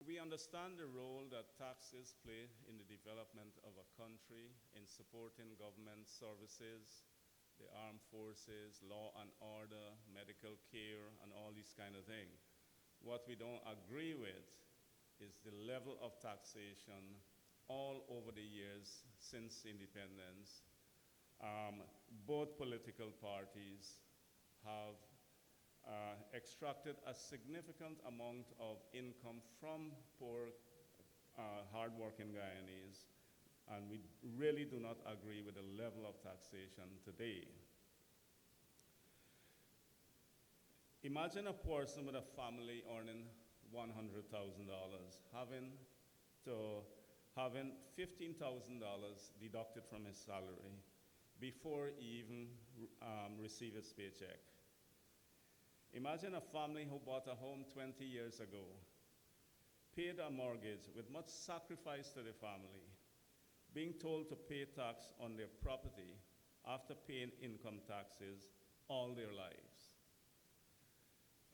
We understand the role that taxes play in the development of a country, in supporting government services, the armed forces, law and order, medical care, and all these kind of things. What we don't agree with is the level of taxation all over the years since independence. Both political parties have extracted a significant amount of income from poor, hardworking Guyanese, and we really do not agree with the level of taxation today. Imagine a person with a family earning $100,000 having $15,000 deducted from his salary before he even receives his paycheck. Imagine a family who bought a home 20 years ago, paid a mortgage with much sacrifice to the family, being told to pay tax on their property after paying income taxes all their lives.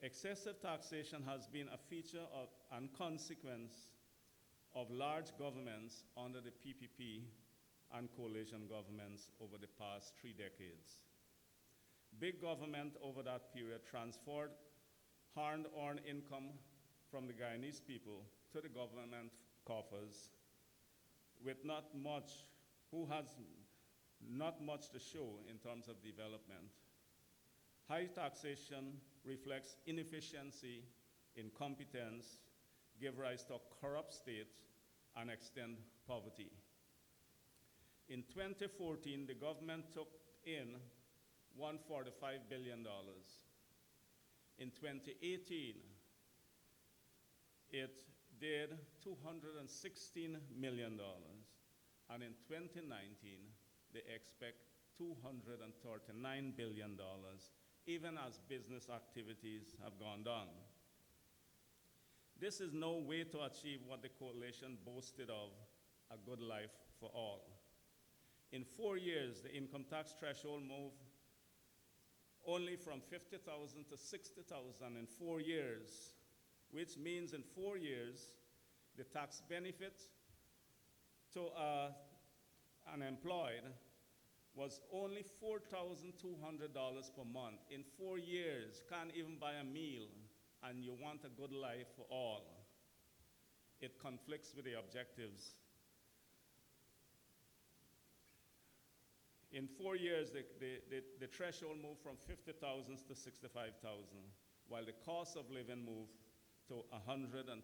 Excessive taxation has been a feature and consequence of large governments under the PPP and coalition governments over the past 3 decades. Big government over that period transferred hard-earned income from the Guyanese people to the government coffers with who has not much to show in terms of development. High taxation reflects inefficiency, incompetence, give rise to a corrupt state, and extend poverty. In 2014, the government took in $145 billion. In 2018, it did $216 million. And in 2019, they expect $239 billion, even as business activities have gone down. This is no way to achieve what the coalition boasted of, a good life for all. In 4 years, the income tax threshold moved only from 50,000 to 60,000 in 4 years, which means in 4 years, the tax benefit to an employed was only $4,200 per month. In 4 years, can't even buy a meal, and you want a good life for all. It conflicts with the objectives. In 4 years, the threshold moved from 50,000 to 65,000, while the cost of living moved to $120,000.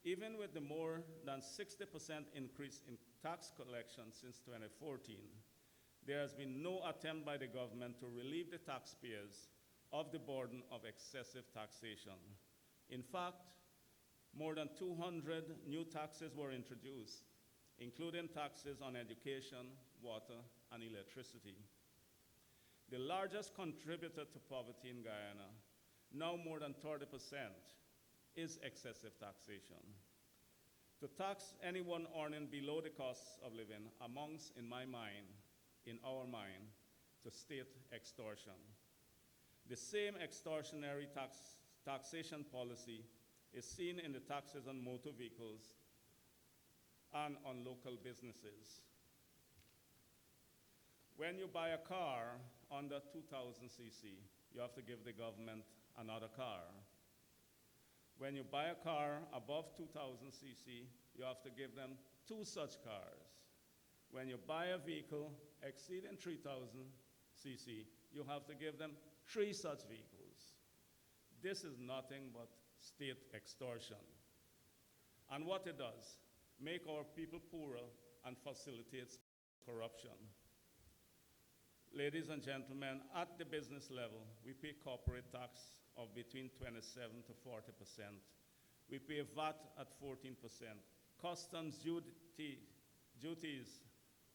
Even with the more than 60% increase in tax collection since 2014, there has been no attempt by the government to relieve the taxpayers of the burden of excessive taxation. In fact, more than 200 new taxes were introduced, including taxes on education, water, and electricity. The largest contributor to poverty in Guyana, now more than 30%, is excessive taxation. To tax anyone earning below the cost of living amounts, in our mind, to state extortion. The same extortionary taxation policy is seen in the taxes on motor vehicles and on local businesses. When you buy a car under 2,000 cc, you have to give the government another car. When you buy a car above 2,000 cc, you have to give them 2 such cars. When you buy a vehicle exceeding 3,000 cc, you have to give them 3 such vehicles. This is nothing but state extortion. And what it does, make our people poorer and facilitates corruption. Ladies and gentlemen, at the business level, we pay corporate tax of between 27 to 40%. We pay VAT at 14%, customs duties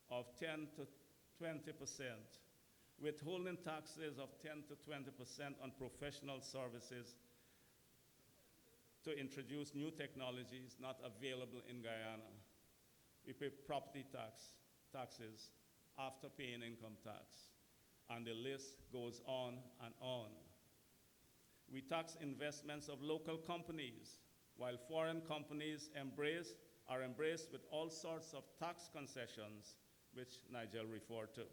of 10 to 20%, withholding taxes of 10 to 20% on professional services to introduce new technologies not available in Guyana. We pay property taxes after paying income tax, and the list goes on and on. We tax investments of local companies, while foreign companies are embraced with all sorts of tax concessions, which Nigel referred to.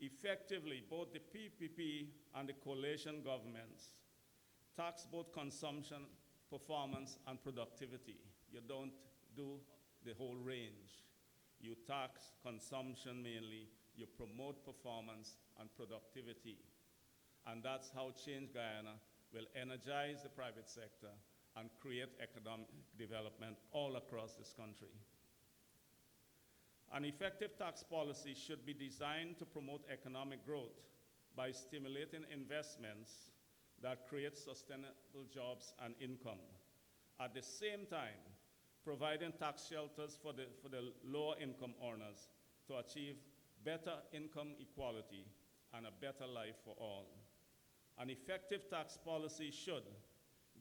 Effectively, both the PPP and the coalition governments tax both consumption, performance, and productivity. You don't do the whole range. You tax consumption mainly, you promote performance and productivity. And that's how Change Guyana will energize the private sector and create economic development all across this country. An effective tax policy should be designed to promote economic growth by stimulating investments that create sustainable jobs and income. At the same time, providing tax shelters for the lower income earners to achieve better income equality and a better life for all. An effective tax policy should,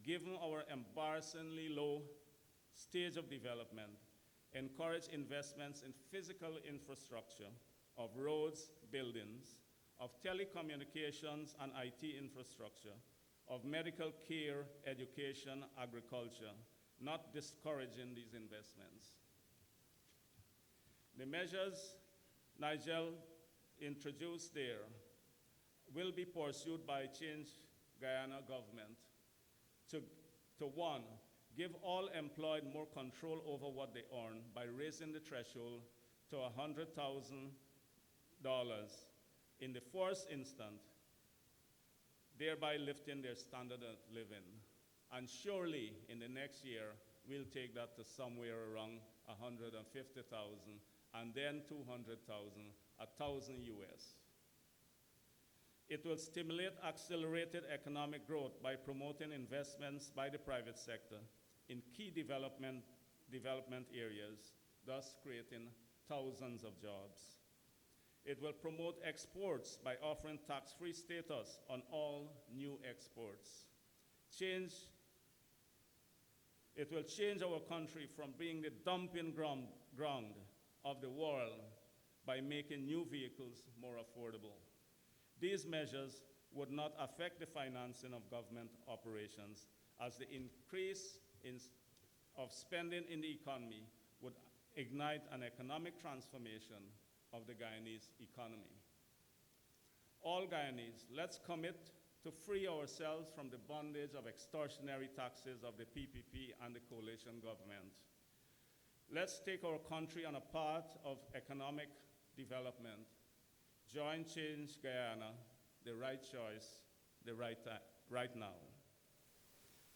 given our embarrassingly low stage of development, encourage investments in physical infrastructure of roads, buildings, of telecommunications and IT infrastructure, of medical care, education, agriculture, not discouraging these investments. The measures Nigel introduced there will be pursued by Change Guyana government to one, give all employed more control over what they earn by raising the threshold to $100,000 in the first instant, thereby lifting their standard of living. And surely in the next year, we'll take that to somewhere around 150,000, and then 200,000, 1,000 US. It will stimulate accelerated economic growth by promoting investments by the private sector in key development areas, thus creating thousands of jobs. It will promote exports by offering tax-free status on all new exports. It will change our country from being the dumping ground of the world by making new vehicles more affordable. These measures would not affect the financing of government operations, as the increase of spending in the economy would ignite an economic transformation of the Guyanese economy. All Guyanese, let's commit to free ourselves from the bondage of extortionary taxes of the PPP and the coalition government. Let's take our country on a path of economic development. Join Change Guyana, the right choice, the right now.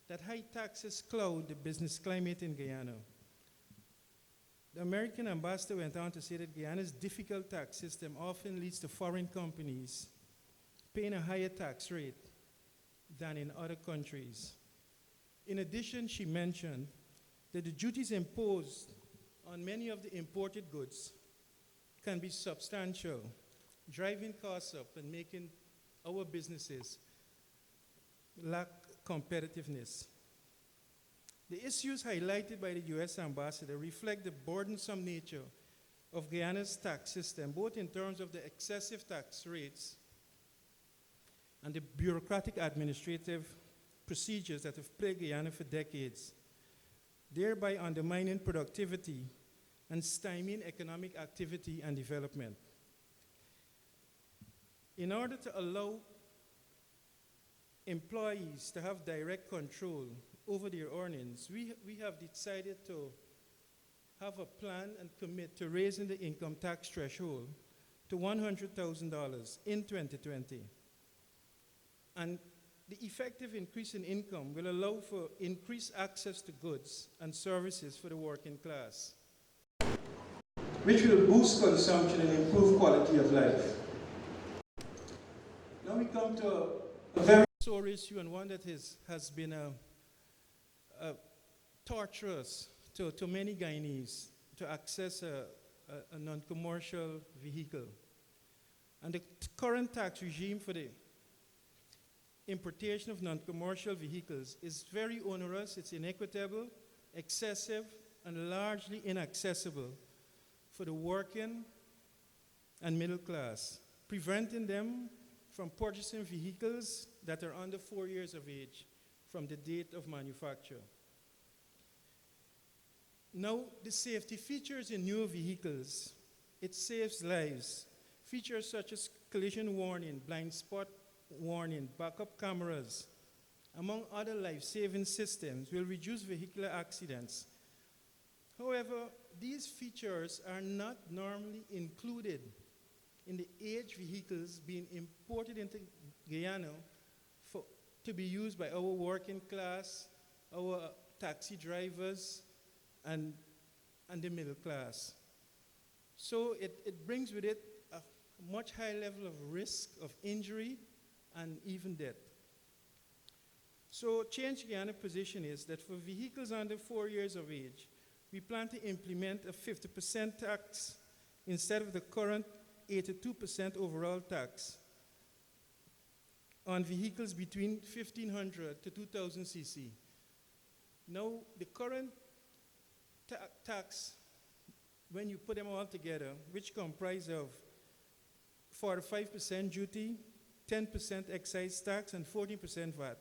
That high taxes cloud the business climate in Guyana. The American ambassador went on to say that Guyana's difficult tax system often leads to foreign companies paying a higher tax rate than in other countries. In addition, she mentioned that the duties imposed on many of the imported goods can be substantial, driving costs up and making our businesses lack competitiveness. The issues highlighted by the US ambassador reflect the burdensome nature of Guyana's tax system, both in terms of the excessive tax rates and the bureaucratic administrative procedures that have plagued Guyana for decades, thereby undermining productivity and stymieing economic activity and development. In order to allow employees to have direct control over their earnings, we have decided to have a plan and commit to raising the income tax threshold to $100,000 in 2020. And the effective increase in income will allow for increased access to goods and services for the working class, which will boost consumption and improve quality of life. Now we come to a very sore issue, and one that has been torturous to many Guyanese to access a non-commercial vehicle. And the current tax regime for the importation of non-commercial vehicles is very onerous, it's inequitable, excessive, and largely inaccessible for the working and middle class, preventing them from purchasing vehicles that are under 4 years of age from the date of manufacture. Now, the safety features in newer vehicles, it saves lives. Features such as collision warning, blind spot warning, backup cameras, among other life-saving systems, will reduce vehicular accidents. However, these features are not normally included in the age vehicles being imported into Guyana to be used by our working class, our taxi drivers, and the middle class. So it brings with it a much higher level of risk of injury and even death. So Change Guyana's position is that for vehicles under 4 years of age, we plan to implement a 50% tax instead of the current 82% overall tax on vehicles between 1,500 to 2,000 cc. Now, the current tax, when you put them all together, which comprise of 45% duty, 10% excise tax, and 14% VAT,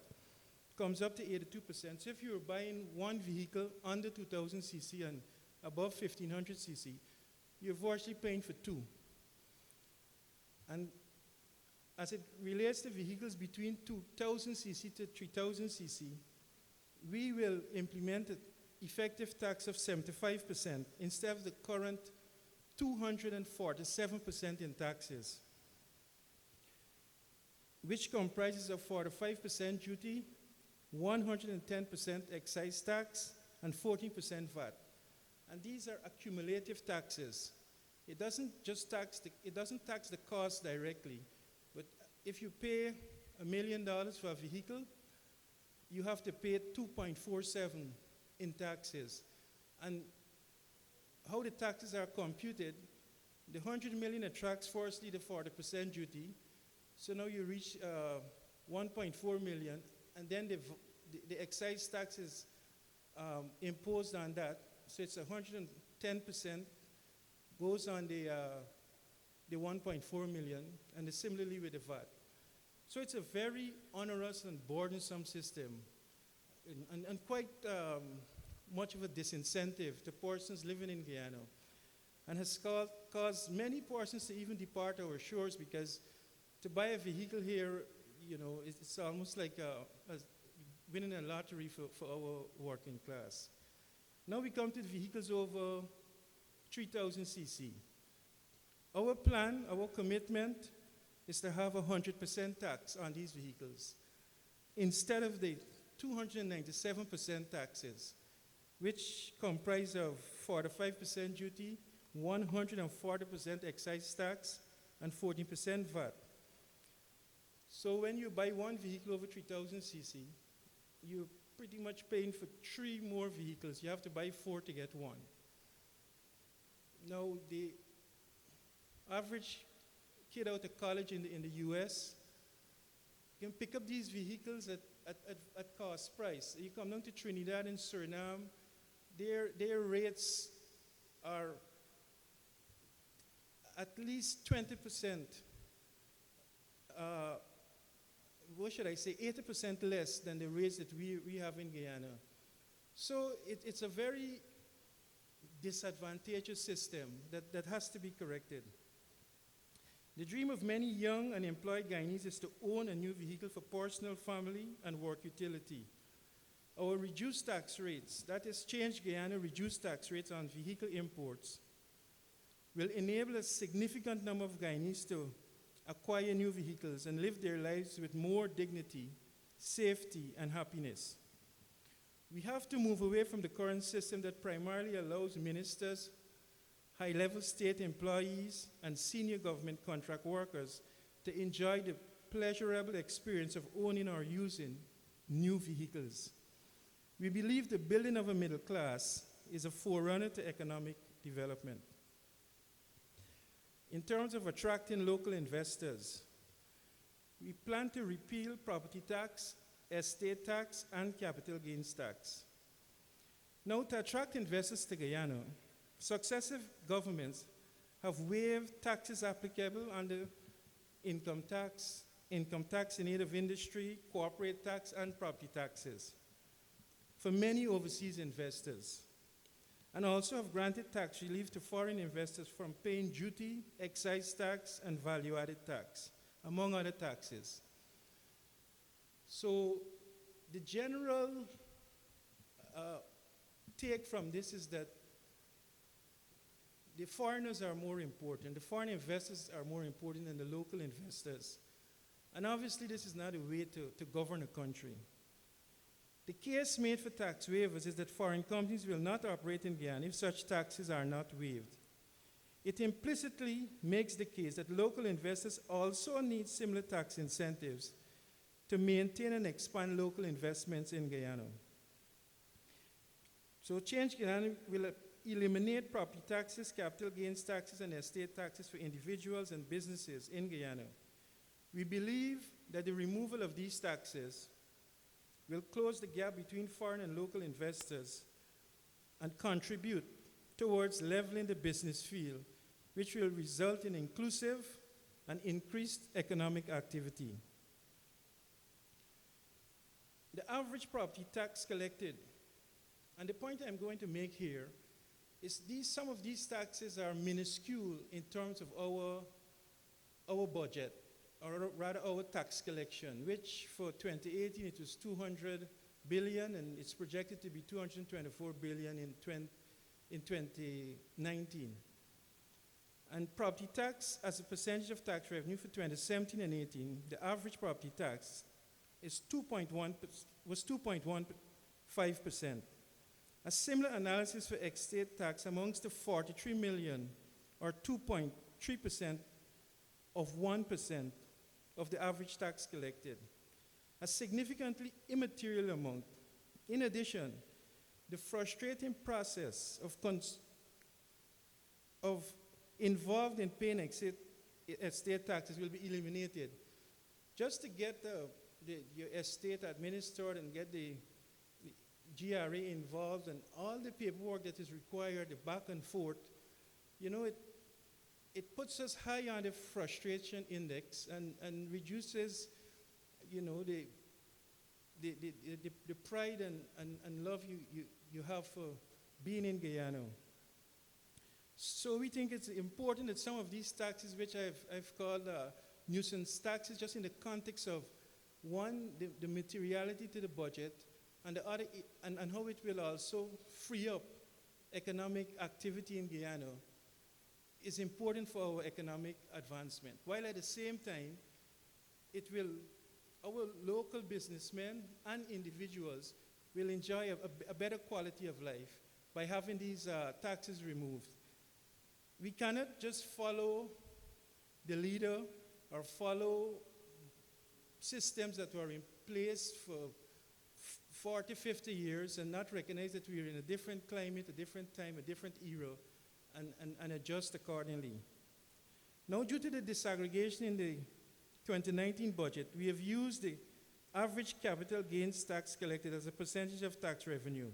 comes up to 82%. So if you're buying one vehicle under 2,000 cc and above 1,500 cc, you're virtually paying for two. And as it relates to vehicles between 2,000 cc to 3,000 cc, we will implement an effective tax of 75% instead of the current 247% in taxes, which comprises of 45% duty, 110% excise tax, and 14% VAT. And these are accumulative taxes. It doesn't tax the cost directly, but if you pay $1 million for a vehicle, you have to pay 2.47 in taxes. And how the taxes are computed, the 100 million attracts firstly the 40% duty, so now you reach 1.4 million, and then the excise tax is imposed on that, so it's 110% goes on the 1.4 million, and similarly with the VAT. So it's a very onerous and burdensome system, and quite much of a disincentive to persons living in Guyana, and has caused many persons to even depart our shores, because to buy a vehicle here, you know, it's almost like winning a lottery for our working class. Now we come to the vehicles over 3,000 cc. Our plan, our commitment, is to have 100% tax on these vehicles instead of the 297% taxes, which comprise of 45% duty, 140% excise tax, and 14% VAT. So when you buy one vehicle over 3,000 cc, you're pretty much paying for 3 more vehicles. You have to buy 4 to get one. Now, the average kid out of college in the US can pick up these vehicles at cost price. You come down to Trinidad and Suriname, their rates are at least 20%, what should I say, 80% less than the rates that we have in Guyana. So it's a very disadvantageous system that has to be corrected. The dream of many young and employed Guyanese is to own a new vehicle for personal, family, and work utility. Our reduced tax rates, that is Change Guyana reduced tax rates on vehicle imports, will enable a significant number of Guyanese to acquire new vehicles and live their lives with more dignity, safety, and happiness. We have to move away from the current system that primarily allows ministers, high-level state employees, and senior government contract workers to enjoy the pleasurable experience of owning or using new vehicles. We believe the building of a middle class is a forerunner to economic development. In terms of attracting local investors, we plan to repeal property tax, estate tax, and capital gains tax. Now, to attract investors to Guyana, successive governments have waived taxes applicable under income tax, income tax in aid of industry, corporate tax, and property taxes for many overseas investors, and also have granted tax relief to foreign investors from paying duty, excise tax, and value-added tax, among other taxes. So the general take from this is that the foreigners are more important. The foreign investors are more important than the local investors. And obviously, this is not a way to govern a country. The case made for tax waivers is that foreign companies will not operate in Guyana if such taxes are not waived. It implicitly makes the case that local investors also need similar tax incentives to maintain and expand local investments in Guyana. So Change Guyana will eliminate property taxes, capital gains taxes, and estate taxes for individuals and businesses in Guyana. We believe that the removal of these taxes will close the gap between foreign and local investors and contribute towards leveling the business field, which will result in inclusive and increased economic activity. The average property tax collected, and the point I'm going to make here, is some of these taxes are minuscule in terms of our budget, or rather our tax collection, which for 2018 it was 200 billion, and it's projected to be 224 billion in 2019. And property tax as a percentage of tax revenue for 2017 and 18, the average property tax was 2.15%. A similar analysis for estate tax amongst the 43 million, or 2.3% of 1% of the average tax collected, a significantly immaterial amount. In addition, the frustrating process of involved in paying estate taxes will be eliminated. Just to get your estate administered and get the GRA involved and all the paperwork that is required, the back and forth, it puts us high on the frustration index and reduces, the pride and love you have for being in Guyana. So we think it's important that some of these taxes, which I've called nuisance taxes, just in the context of, one, the materiality to the budget, and the other, and how it will also free up economic activity in Guyana, is important for our economic advancement. While at the same time, our local businessmen and individuals will enjoy a better quality of life by having these taxes removed. We cannot just follow the leader or follow systems that were in place for 40, 50 years and not recognize that we are in a different climate, a different time, a different era, and adjust accordingly. Now, due to the disaggregation in the 2019 budget, we have used the average capital gains tax collected as a percentage of tax revenue.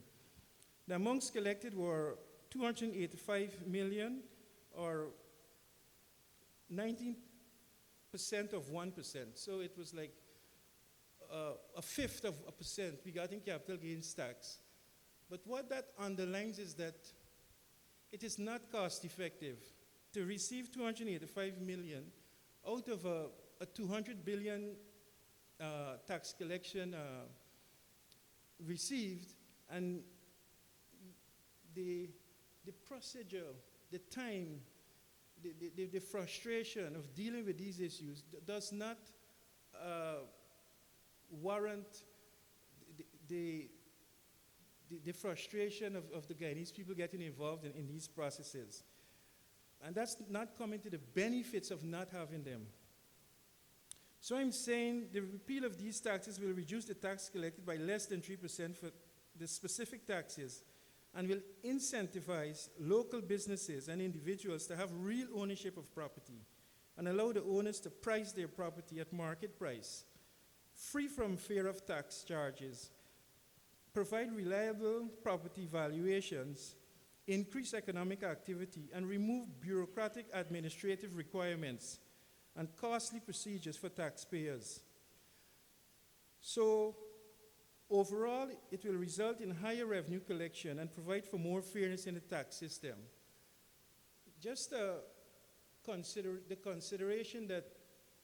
The amounts collected were 285 million, or 19% of 1%. So it was like a fifth of a percent we got in capital gains tax. But what that underlines is that it is not cost effective to receive 285 million out of a 200 billion tax collection received, and the procedure, the time, the frustration of dealing with these issues does not warrant the frustration of the Guyanese people getting involved in these processes. And that's not coming to the benefits of not having them. So I'm saying the repeal of these taxes will reduce the tax collected by less than 3% for the specific taxes, and will incentivize local businesses and individuals to have real ownership of property and allow the owners to price their property at market price, free from fear of tax charges, provide reliable property valuations, increase economic activity, and remove bureaucratic administrative requirements, and costly procedures for taxpayers. So overall, it will result in higher revenue collection and provide for more fairness in the tax system. Just the consideration that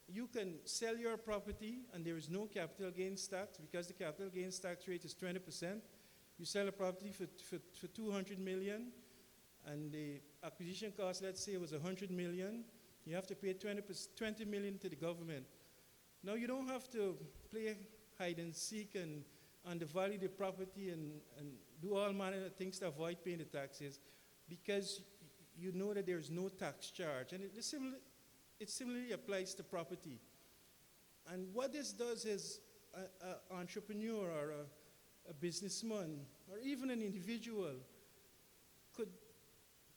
you can sell your property and there is no capital gains tax because the capital gains tax rate is 20%. You sell a property for 200 million and the acquisition cost, let's say, was 100 million. You have to pay 20 million to the government. Now you don't have to play hide and seek and undervalue the property and do all manner of things to avoid paying the taxes because you know that there's no tax charge. And it similarly applies to property. And what this does is an entrepreneur or a businessman or even an individual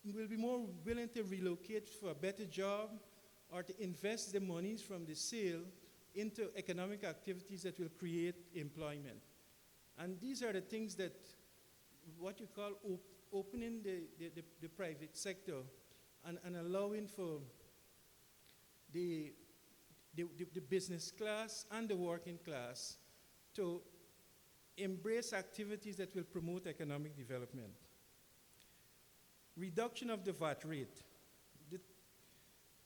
will be more willing to relocate for a better job or to invest the monies from the sale into economic activities that will create employment. And these are the things that what you call opening the private sector and allowing for the business class and the working class to embrace activities that will promote economic development. Reduction of the VAT rate.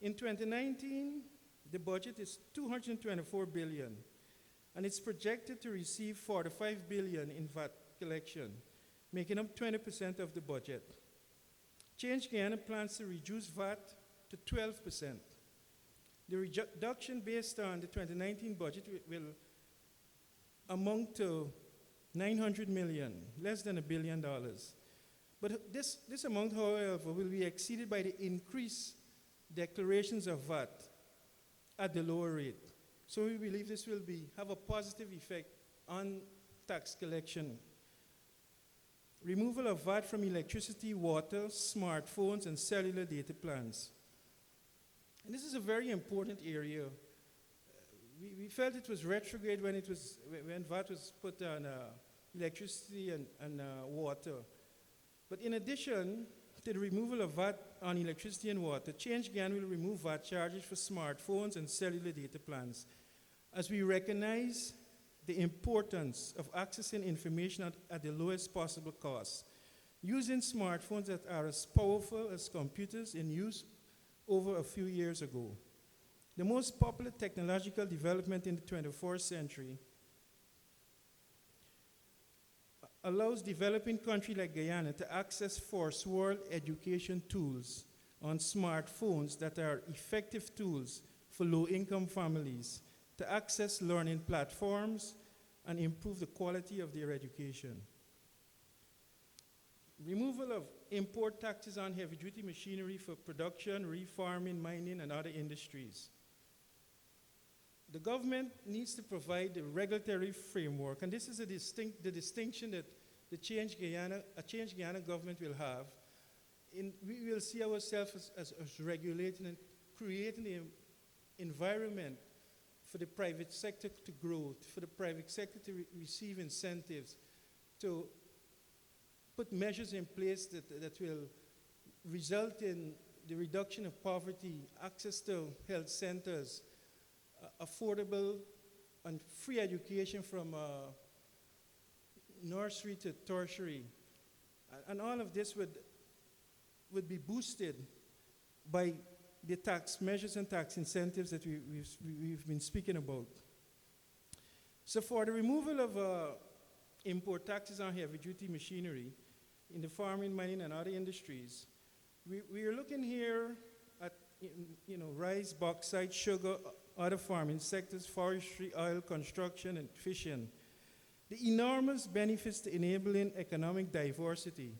In 2019, the budget is 224 billion, and it's projected to receive 45 billion in VAT collection, making up 20% of the budget. Change Guyana plans to reduce VAT to 12%. The reduction based on the 2019 budget will amount to 900 million, less than $1 billion. But this amount, however, will be exceeded by the increased declarations of VAT at the lower rate. So we believe this will have a positive effect on tax collection. Removal of VAT from electricity, water, smartphones, and cellular data plans. And this is a very important area. We felt it was retrograde when VAT was put on electricity and water. But in addition to the removal of VAT on electricity and water, Change Guyana will remove VAT charges for smartphones and cellular data plans, as we recognize the importance of accessing information at the lowest possible cost, using smartphones that are as powerful as computers in use over a few years ago. The most popular technological development in the 21st century allows developing countries like Guyana to access first-world education tools on smartphones that are effective tools for low-income families to access learning platforms and improve the quality of their education. Removal of import taxes on heavy-duty machinery for production, refarming, mining, and other industries. The government needs to provide the regulatory framework, and this is the distinction that a Change Guyana government will have. We will see ourselves as regulating and creating the environment for the private sector to grow, for the private sector to receive incentives, to put measures in place that will result in the reduction of poverty, access to health centers, affordable and free education from nursery to tertiary. And all of this would be boosted by the tax measures and tax incentives that we've been speaking about. So for the removal of import taxes on heavy-duty machinery in the farming, mining, and other industries, we are looking here at rice, bauxite, sugar, other farming sectors, forestry, oil, construction, and fishing. The enormous benefits to enabling economic diversity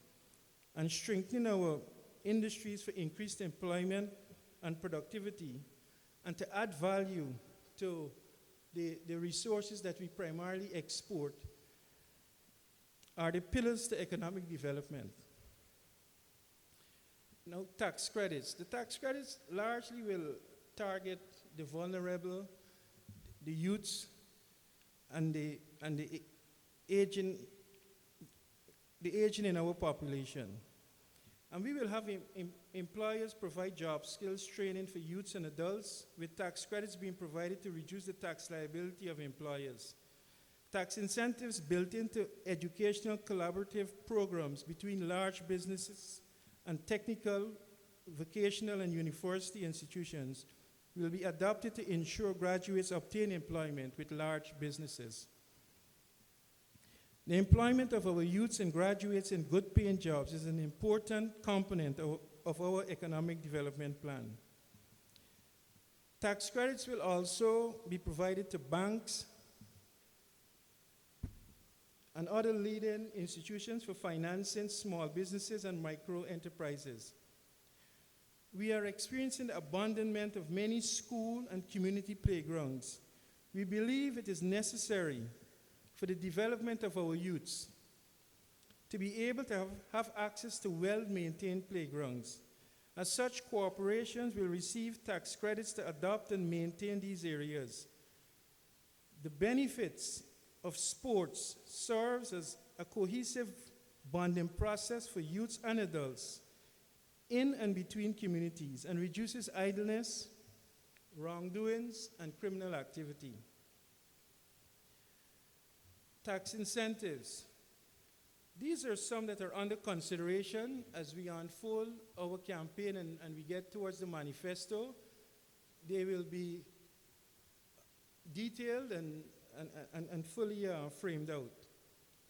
and strengthening our industries for increased employment and productivity, and to add value to the resources that we primarily export are the pillars to economic development. Now, tax credits. The tax credits largely will target the vulnerable, the youths, and the aging in our population. And we will have employers provide job skills training for youths and adults, with tax credits being provided to reduce the tax liability of employers. Tax incentives built into educational collaborative programs between large businesses and technical, vocational, and university institutions will be adopted to ensure graduates obtain employment with large businesses. The employment of our youths and graduates in good-paying jobs is an important component of our economic development plan. Tax credits will also be provided to banks and other leading institutions for financing small businesses and micro enterprises. We are experiencing the abandonment of many school and community playgrounds. We believe it is necessary for the development of our youths to be able to have access to well-maintained playgrounds. As such, corporations will receive tax credits to adopt and maintain these areas. The benefits of sports serves as a cohesive bonding process for youths and adults in and between communities and reduces idleness, wrongdoings, and criminal activity. Tax incentives. These are some that are under consideration as we unfold our campaign and we get towards the manifesto. They will be detailed and fully framed out.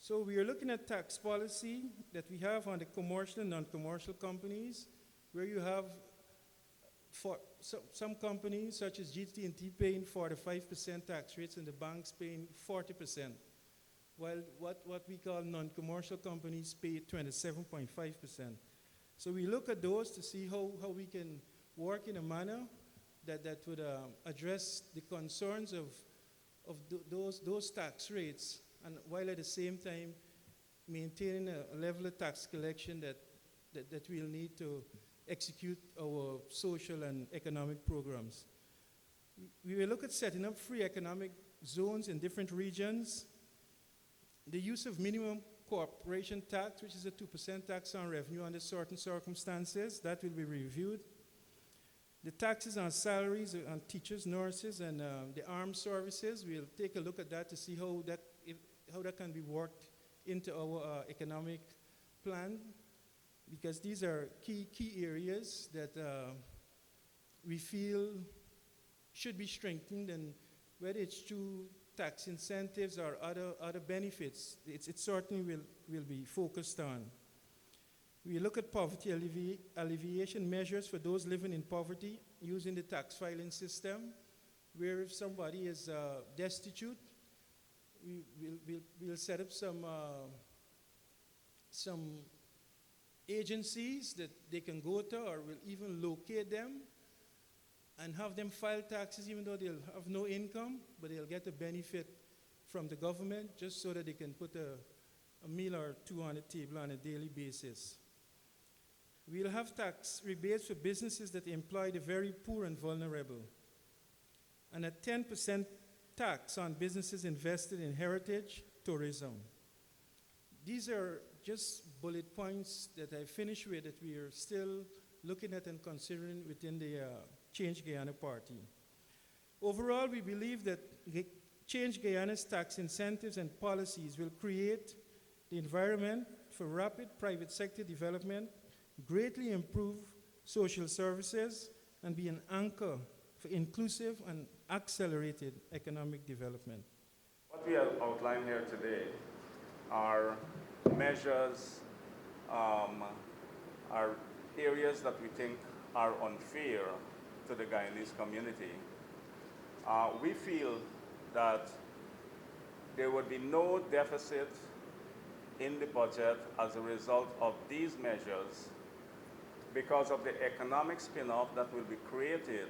So we are looking at tax policy that we have on the commercial and non-commercial companies, where you have for some companies such as GT&T paying 45% tax rates and the banks paying 40%, while what we call non-commercial companies pay 27.5%. So we look at those to see how we can work in a manner that would address the concerns of those tax rates, and while at the same time maintaining a level of tax collection that we'll need to execute our social and economic programs. We will look at setting up free economic zones in different regions, the use of minimum corporation tax, which is a 2% tax on revenue under certain circumstances, that will be reviewed. The taxes on salaries on teachers, nurses, and the armed services, we'll take a look at that to see how that can be worked into our economic plan, because these are key areas that we feel should be strengthened, and whether it's through tax incentives or other benefits, it certainly will be focused on. We look at poverty alleviation measures for those living in poverty using the tax filing system, where if somebody is destitute, we'll set up some agencies that they can go to, or we'll even locate them and have them file taxes even though they'll have no income, but they'll get a benefit from the government just so that they can put a meal or two on the table on a daily basis. We'll have tax rebates for businesses that employ the very poor and vulnerable, and a 10% tax on businesses invested in heritage tourism. These are just bullet points that I finished with that we are still looking at and considering within the Change Guyana Party. Overall, we believe that Change Guyana's tax incentives and policies will create the environment for rapid private sector development, greatly improve social services, and be an anchor for inclusive and accelerated economic development. What we have outlined here today are measures, are areas that we think are unfair to the Guyanese community. We feel that there would be no deficit in the budget as a result of these measures because of the economic spin-off that will be created,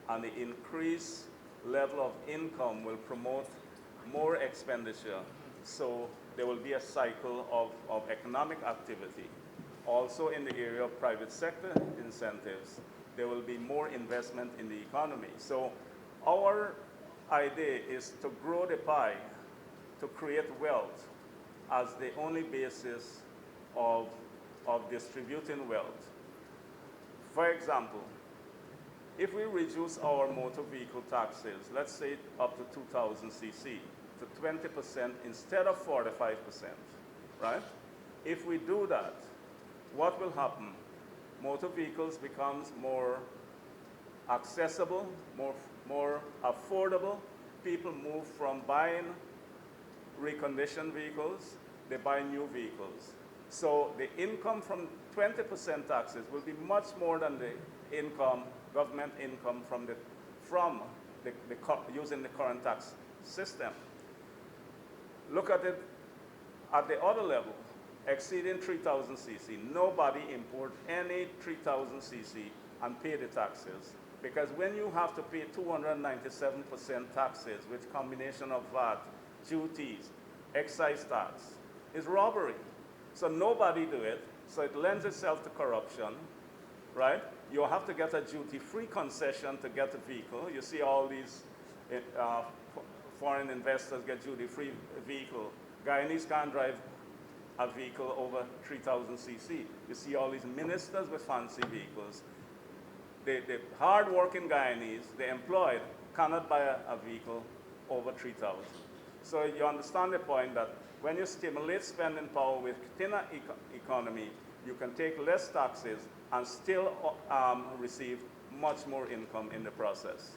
and the increased level of income will promote more expenditure. So there will be a cycle of economic activity. Also in the area of private sector incentives, there will be more investment in the economy. So our idea is to grow the pie, to create wealth as the only basis of of distributing wealth. For example, if we reduce our motor vehicle taxes, let's say up to 2,000 cc, to 20% instead of 45%, right? If we do that, what will happen? Motor vehicles becomes more accessible, more affordable. People move from buying reconditioned vehicles, they buy new vehicles. So the income from 20% taxes will be much more than the income, government income from using the current tax system. Look at it at the other level, exceeding 3,000 cc. Nobody import any 3,000 cc and pay the taxes. Because when you have to pay 297% taxes with combination of VAT, duties, excise tax, is robbery. So nobody do it, so it lends itself to corruption, right? You have to get a duty-free concession to get a vehicle. You see all these foreign investors get duty-free vehicle. Guyanese can't drive a vehicle over 3,000 cc. You see all these ministers with fancy vehicles. The hard-working Guyanese, the employed, cannot buy a vehicle over 3,000. So you understand the point that when you stimulate spending power within an economy, you can take less taxes and still receive much more income in the process.